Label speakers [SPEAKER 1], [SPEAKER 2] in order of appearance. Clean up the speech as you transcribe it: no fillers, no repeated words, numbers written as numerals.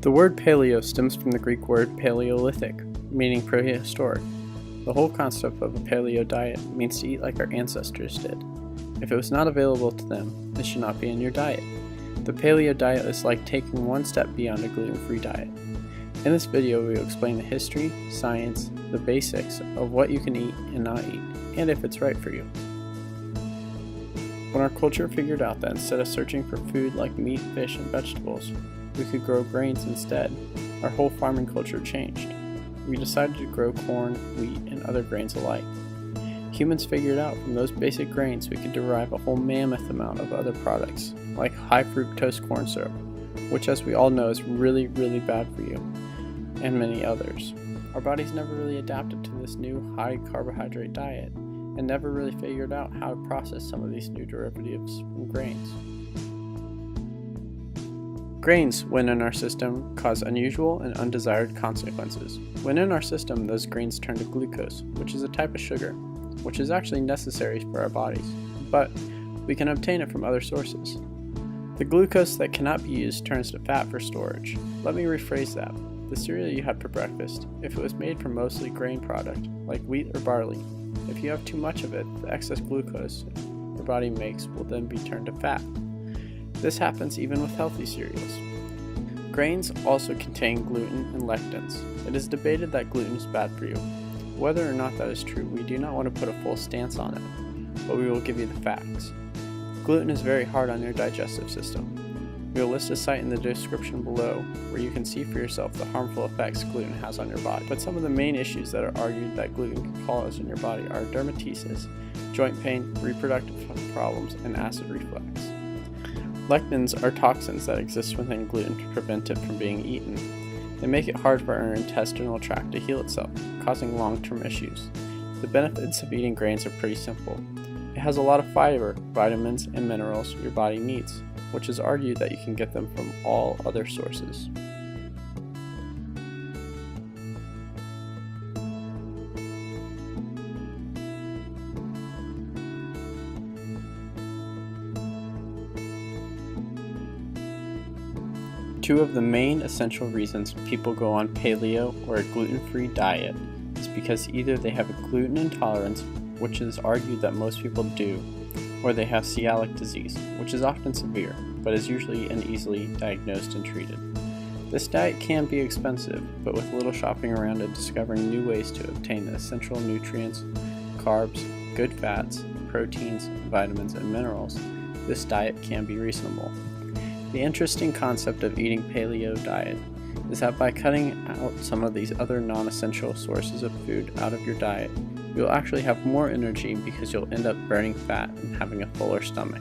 [SPEAKER 1] The word paleo stems from the Greek word paleolithic, meaning prehistoric. The whole concept of a paleo diet means to eat like our ancestors did. If it was not available to them, it should not be in your diet. The paleo diet is like taking one step beyond a gluten-free diet. In this video, we will explain the history, science, the basics of what you can eat and not eat, and if it's right for you. When our culture figured out that instead of searching for food like meat, fish, and vegetables, we could grow grains instead, our whole farming culture changed. We decided to grow corn, wheat, and other grains alike. Humans figured out from those basic grains we could derive a whole mammoth amount of other products, like high fructose corn syrup, which as we all know is really bad for you, and many others. Our bodies never really adapted to this new high carbohydrate diet, and never really figured out how to process some of these new derivatives from grains. Grains, when in our system, cause unusual and undesired consequences. When in our system, those grains turn to glucose, which is a type of sugar, which is actually necessary for our bodies, but we can obtain it from other sources. The glucose that cannot be used turns to fat for storage. Let me rephrase that. The cereal you had for breakfast, if it was made from mostly grain product, like wheat or barley, if you have too much of it, the excess glucose your body makes will then be turned to fat. This happens even with healthy cereals. Grains also contain gluten and lectins. It is debated that gluten is bad for you. Whether or not that is true, we do not want to put a full stance on it, but we will give you the facts. Gluten is very hard on your digestive system. We will list a site in the description below where you can see for yourself the harmful effects gluten has on your body. But some of the main issues that are argued that gluten can cause in your body are dermatitis, joint pain, reproductive problems, and acid reflux. Lectins are toxins that exist within gluten to prevent it from being eaten. They make it hard for our intestinal tract to heal itself, causing long-term issues. The benefits of eating grains are pretty simple. It has a lot of fiber, vitamins, and minerals your body needs, which is argued that you can get them from all other sources. Two of the main essential reasons people go on paleo or a gluten-free diet is because either they have a gluten intolerance, which is argued that most people do, or they have celiac disease, which is often severe, but is usually and easily diagnosed and treated. This diet can be expensive, but with little shopping around and discovering new ways to obtain the essential nutrients, carbs, good fats, proteins, vitamins, and minerals, this diet can be reasonable. The interesting concept of eating paleo diet is that by cutting out some of these other non-essential sources of food out of your diet, you'll actually have more energy because you'll end up burning fat and having a fuller stomach.